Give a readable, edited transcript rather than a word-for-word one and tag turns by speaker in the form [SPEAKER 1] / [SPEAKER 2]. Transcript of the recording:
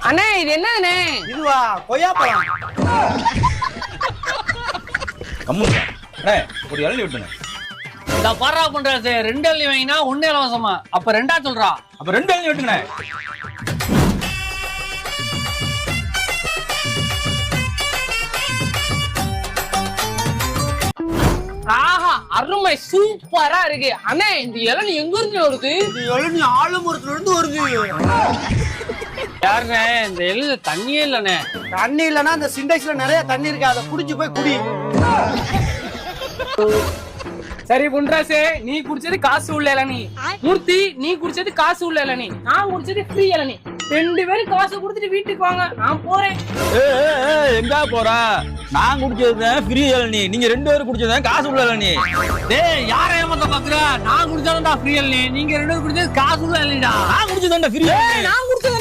[SPEAKER 1] அண்ணே இது என்னண்ணே?
[SPEAKER 2] இதுவா கொய்யாப்பழம்.
[SPEAKER 3] கம்முங்க அண்ணே, ஒரு இளநீ விட்டுங்க.
[SPEAKER 4] இந்த பாரா பண்றாரு 2 இளநீ வாங்கினா 1 இலவசமா. அப்ப 2ஆ சொல்றா.
[SPEAKER 3] அப்ப 2 இளநீ விட்டுங்கண்ணே.
[SPEAKER 1] ஆஹா அருமை சூப்பரா இருக்கு. அண்ணே இந்த இளநீ எங்க இருந்து வருது?
[SPEAKER 2] இது இளநீ ஆலமரத்துல இருந்து வருது.
[SPEAKER 4] யாருண்ணே இந்த இளநீ தண்ணியே இல்லண்ணே.
[SPEAKER 2] தண்ணி இல்லைன்னா அந்த சிண்டெக்ஸ்ல நிறைய தண்ணி இருக்கு, அதை குடிச்சு போய் குடி.
[SPEAKER 1] சரி புன்ராசே, நீ குடிச்சது காசு உள்ள இளநீ. மூர்த்தி நீ குடிச்சது காசு உள்ள இளநீ. நான் குடிச்சது ஃப்ரீ இளநீ. 2 பேரும் காசு கொடுத்துட்டு வீட்டுக்கு வாங்க, நான் போறேன்.
[SPEAKER 3] எங்க போறா? நான் குடிச்சதுதான் ஃப்ரீ இளநீ, நீங்க 2 பேரும் குடிச்சதுதான் காசு உள்ள இளநீ.
[SPEAKER 4] டேய் யார ஏமாத்த பாக்குற? நான் குடிச்சதான்டா ஃப்ரீ இளநீ, நீங்க 2 பேரும் குடிச்சது காசு உள்ள இளநீடா.
[SPEAKER 3] நான் குடிச்சதுதான் ஃப்ரீ இளநீ.
[SPEAKER 1] நான் குடிச்சது